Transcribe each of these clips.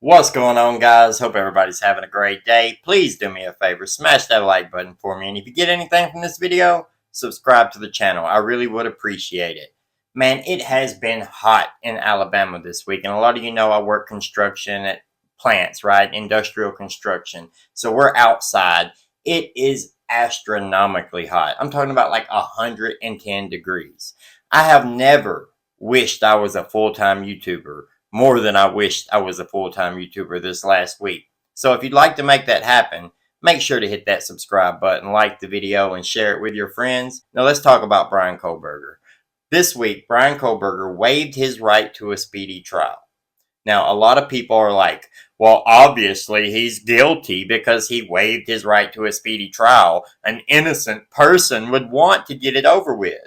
What's going on, guys? Hope everybody's having a great day. Please do me a favor, smash that like button for me. And if you get anything from this video, subscribe to the channel. I really would appreciate it. Man, it has been hot in Alabama this week. And a lot of you know I work construction at plants, right? Industrial construction. So we're outside. It is astronomically hot. I'm talking about like 110 degrees. I have never wished I was a full-time YouTuber more than I wished I was a full-time YouTuber this last week. So if you'd like to make that happen, make sure to hit that subscribe button, like the video, and share it with your friends. Now let's talk about Bryan Kohberger. This week, Bryan Kohberger waived his right to a speedy trial. Now, a lot of people are like, well, obviously he's guilty because he waived his right to a speedy trial. An innocent person would want to get it over with.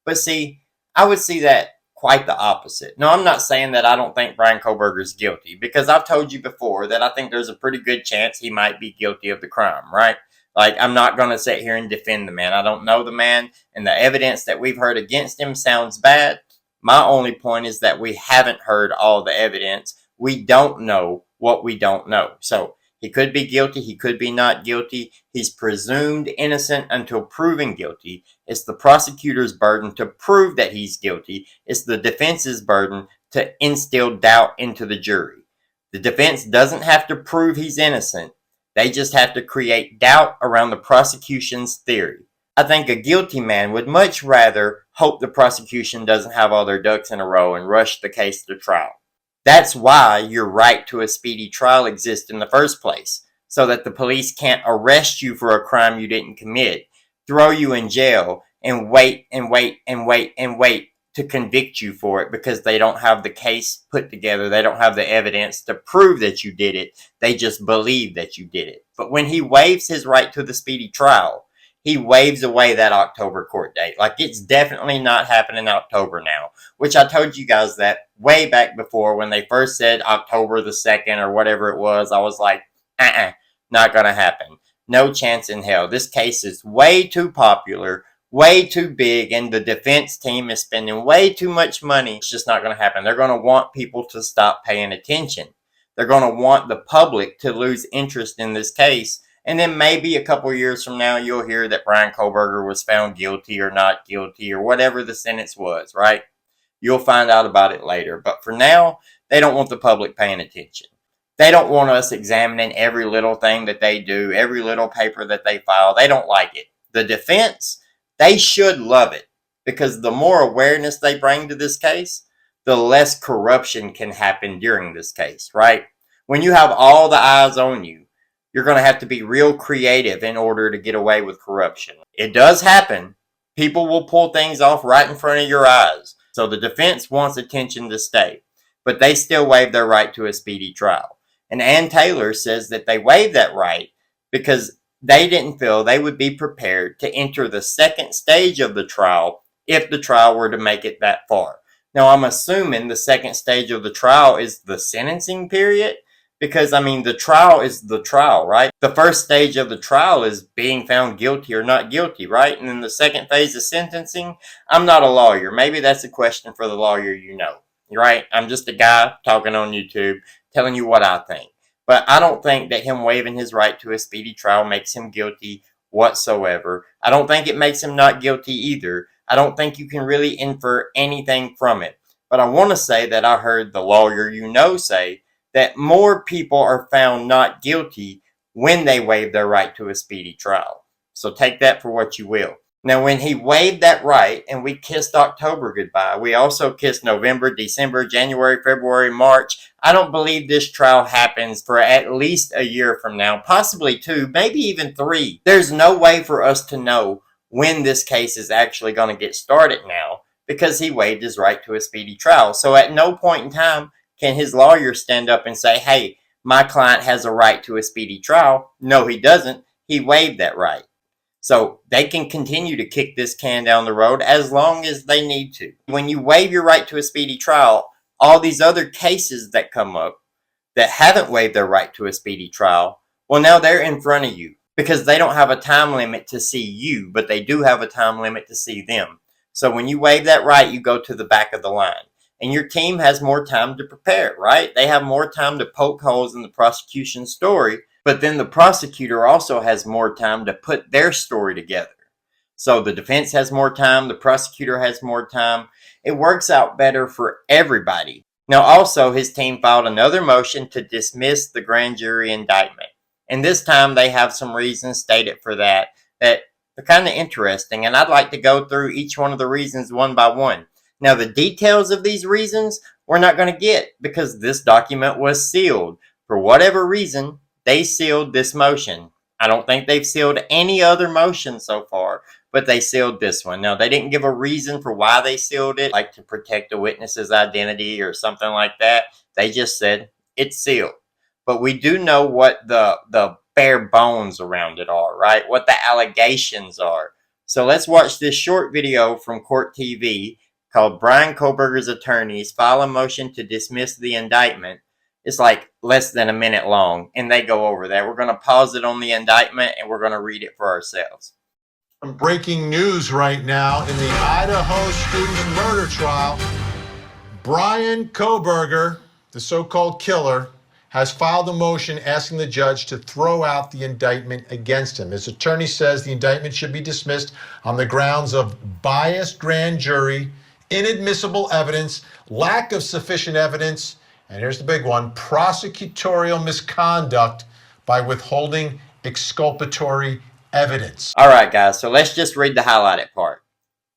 But see, I would see that quite the opposite. No, I'm not saying that I don't think Bryan Kohberger is guilty, because I've told you before that I think there's a pretty good chance he might be guilty of the crime, right? Like, I'm not going to sit here and defend the man. I don't know the man, and the evidence that we've heard against him sounds bad. My only point is that we haven't heard all the evidence. We don't know what we don't know. So he could be guilty. He could be not guilty. He's presumed innocent until proven guilty. It's the prosecutor's burden to prove that he's guilty. It's the defense's burden to instill doubt into the jury. The defense doesn't have to prove he's innocent. They just have to create doubt around the prosecution's theory. I think a guilty man would much rather hope the prosecution doesn't have all their ducks in a row and rush the case to trial. That's why your right to a speedy trial exists in the first place, so that the police can't arrest you for a crime you didn't commit, throw you in jail, and wait to convict you for it because they don't have the case put together. They don't have the evidence to prove that you did it. They just believe that you did it. But when he waives his right to the speedy trial, he waves away that October court date. Like, it's definitely not happening in October now, which I told you guys that way back before when they first said October the 2nd or whatever it was. I was like, not going to happen. No chance in hell. This case is way too popular, way too big, and the defense team is spending way too much money. It's just not going to happen. They're going to want people to stop paying attention. They're going to want the public to lose interest in this case. And then maybe a couple years from now, you'll hear that Bryan Kohberger was found guilty or not guilty or whatever the sentence was, right? You'll find out about it later. But for now, they don't want the public paying attention. They don't want us examining every little thing that they do, every little paper that they file. They don't like it. The defense, they should love it, because the more awareness they bring to this case, the less corruption can happen during this case, right? When you have all the eyes on you, you're going to have to be real creative in order to get away with corruption. It does happen. People will pull things off right in front of your eyes. So the defense wants attention to stay, but they still waive their right to a speedy trial. And Ann Taylor says that they waived that right because they didn't feel they would be prepared to enter the second stage of the trial if the trial were to make it that far. Now, I'm assuming the second stage of the trial is the sentencing period, because, I mean, the trial is the trial, right? The first stage of the trial is being found guilty or not guilty, right? And then the second phase is sentencing. I'm not a lawyer. Maybe that's a question for the lawyer you know, right? I'm just a guy talking on YouTube, telling you what I think. But I don't think that him waiving his right to a speedy trial makes him guilty whatsoever. I don't think it makes him not guilty either. I don't think you can really infer anything from it. But I want to say that I heard the lawyer you know say that more people are found not guilty when they waive their right to a speedy trial. So take that for what you will. Now, when he waived that right and we kissed October goodbye, we also kissed November, December, January, February, March. I don't believe this trial happens for at least a year from now, possibly 2, maybe even 3. There's no way for us to know when this case is actually going to get started now, because he waived his right to a speedy trial. So at no point in time can his lawyer stand up and say, hey, my client has a right to a speedy trial? No, he doesn't. He waived that right. So they can continue to kick this can down the road as long as they need to. When you waive your right to a speedy trial, all these other cases that come up that haven't waived their right to a speedy trial, well, now they're in front of you because they don't have a time limit to see you, but they do have a time limit to see them. So when you waive that right, you go to the back of the line. and your team has more time to prepare, right? They have more time to poke holes in the prosecution's story, but then the prosecutor also has more time to put their story together. So the defense has more time, the prosecutor has more time. It works out better for everybody. Now, also, his team filed another motion to dismiss the grand jury indictment. And this time they have some reasons stated for that are kind of interesting. And I'd like to go through each one of the reasons one by one. Now, the details of these reasons we're not going to get because this document was sealed. For whatever reason, they sealed this motion. I don't think they've sealed any other motion so far, but they sealed this one. Now, they didn't give a reason for why they sealed it, like to protect a witness's identity or something like that. They just said it's sealed. But we do know what the bare bones around it are, right? What the allegations are. So let's watch this short video from Court TV called Bryan Kohberger's Attorneys File a Motion to Dismiss the Indictment. It's like less than a minute long, and they go over that. We're going to pause it on the indictment, and we're going to read it for ourselves. Breaking news right now in the Idaho student murder trial. Bryan Kohberger, the so-called killer, has filed a motion asking the judge to throw out the indictment against him. His attorney says the indictment should be dismissed on the grounds of biased grand jury, inadmissible evidence, lack of sufficient evidence, and here's the big one, prosecutorial misconduct by withholding exculpatory evidence. All right, guys, so let's just read the highlighted part.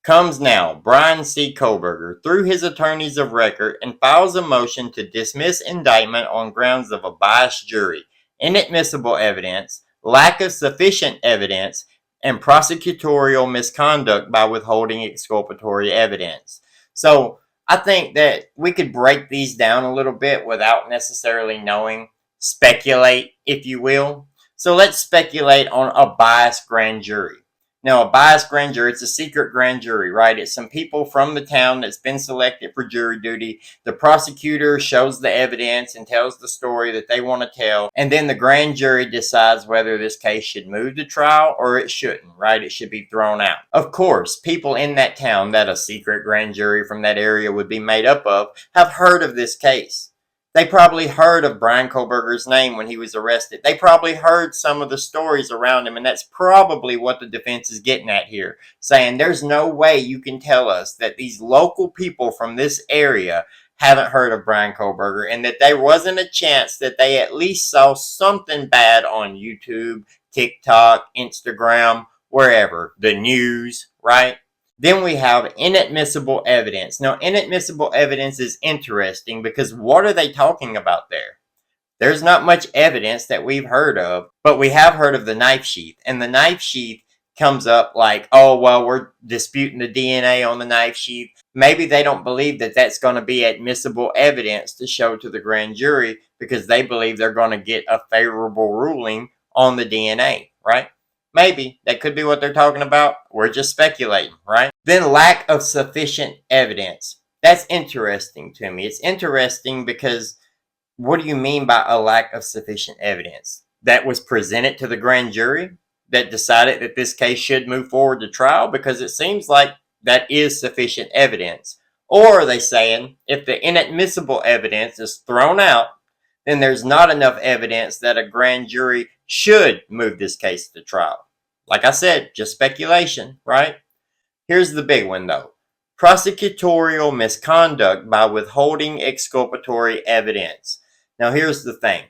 Comes now, Bryan C. Kohberger, through his attorneys of record, and files a motion to dismiss indictment on grounds of a biased jury, inadmissible evidence, lack of sufficient evidence, and prosecutorial misconduct by withholding exculpatory evidence. So I think that we could break these down a little bit without necessarily knowing, speculate, if you will. So let's speculate on a biased grand jury. Now, a biased grand jury, it's a secret grand jury, right? It's some people from the town that's been selected for jury duty. The prosecutor shows the evidence and tells the story that they want to tell. And then the grand jury decides whether this case should move to trial or it shouldn't, right? It should be thrown out. Of course, people in that town that a secret grand jury from that area would be made up of have heard of this case. They probably heard of Bryan Kohberger's name when he was arrested. They probably heard some of the stories around him, and that's probably what the defense is getting at here, saying there's no way you can tell us that these local people from this area haven't heard of Bryan Kohberger and that there wasn't a chance that they at least saw something bad on YouTube, TikTok, Instagram, wherever, the news, right? Then we have inadmissible evidence. Now, inadmissible evidence is interesting because what are they talking about there? There's not much evidence that we've heard of, but we have heard of the knife sheath. And the knife sheath comes up like, oh, well, we're disputing the DNA on the knife sheath. Maybe they don't believe that that's going to be admissible evidence to show to the grand jury because they believe they're going to get a favorable ruling on the DNA, right? Maybe. That could be what they're talking about. We're just speculating, right? Then lack of sufficient evidence. That's interesting to me. It's interesting because what do you mean by a lack of sufficient evidence? That was presented to the grand jury that decided that this case should move forward to trial? Because it seems like that is sufficient evidence. Or are they saying if the inadmissible evidence is thrown out, then there's not enough evidence that a grand jury should move this case to trial? Like I said, just speculation, right? Here's the big one, though. Prosecutorial misconduct by withholding exculpatory evidence. Now, here's the thing.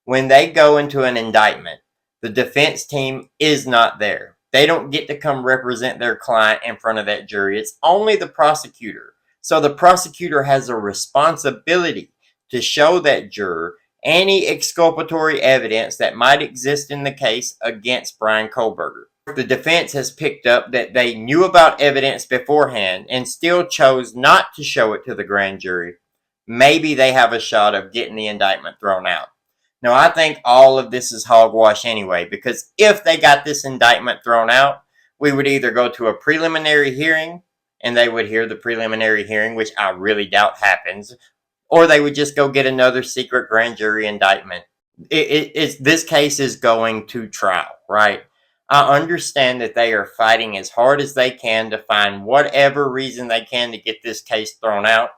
When they go into an indictment, the defense team is not there. They don't get to come represent their client in front of that jury. It's only the prosecutor. So the prosecutor has a responsibility to show that juror any exculpatory evidence that might exist in the case against Bryan Kohberger. The defense has picked up that they knew about evidence beforehand and still chose not to show it to the grand jury. Maybe they have a shot of getting the indictment thrown out. Now, I think all of this is hogwash anyway, because if they got this indictment thrown out, we would either go to a preliminary hearing and they would hear the preliminary hearing, which I really doubt happens, or they would just go get another secret grand jury indictment. This case is going to trial, right? I understand that they are fighting as hard as they can to find whatever reason they can to get this case thrown out.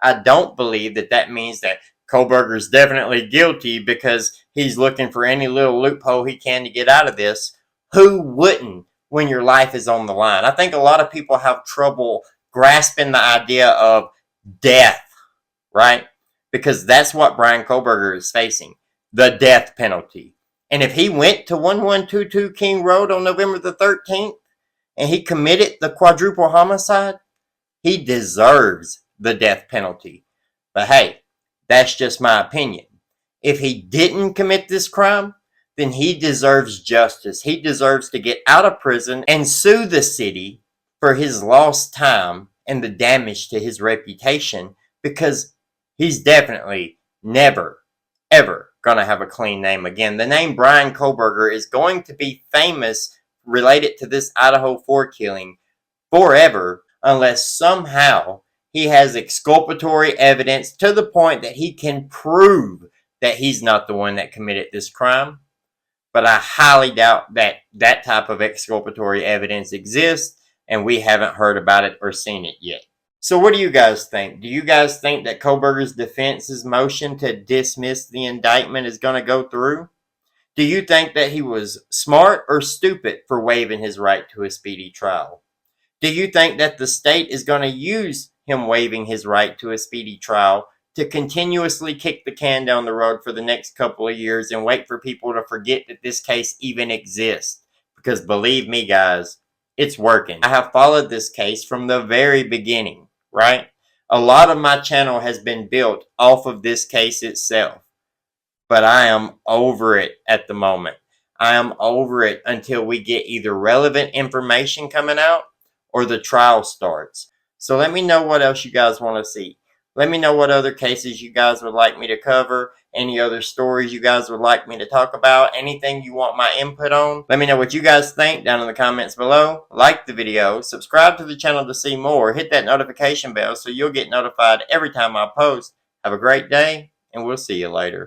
I don't believe that that means that Kohberger is definitely guilty because he's looking for any little loophole he can to get out of this. Who wouldn't when your life is on the line? I think a lot of people have trouble grasping the idea of death, right? Because that's what Bryan Kohberger is facing, the death penalty. And if he went to 1122 King Road on November the 13th and he committed the quadruple homicide, he deserves the death penalty. But hey, that's just my opinion. If he didn't commit this crime, then he deserves justice. He deserves to get out of prison and sue the city for his lost time and the damage to his reputation, because he's definitely never, ever going to have a clean name again. The name Bryan Kohberger is going to be famous related to this Idaho 4 killing forever, unless somehow he has exculpatory evidence to the point that he can prove that he's not the one that committed this crime. But I highly doubt that that type of exculpatory evidence exists, and we haven't heard about it or seen it yet. So what do you guys think? Do you guys think that Kohberger's defense's motion to dismiss the indictment is going to go through? Do you think that he was smart or stupid for waiving his right to a speedy trial? Do you think that the state is going to use him waiving his right to a speedy trial to continuously kick the can down the road for the next couple of years and wait for people to forget that this case even exists? Because believe me, guys, it's working. I have followed this case from the very beginning, right? A lot of my channel has been built off of this case itself. But I am over it at the moment. I am over it until we get either relevant information coming out or the trial starts. So let me know what else you guys want to see. Let me know what other cases you guys would like me to cover, any other stories you guys would like me to talk about, anything you want my input on. Let me know what you guys think down in the comments below. Like the video, subscribe to the channel to see more, hit that notification bell so you'll get notified every time I post. Have a great day, and we'll see you later.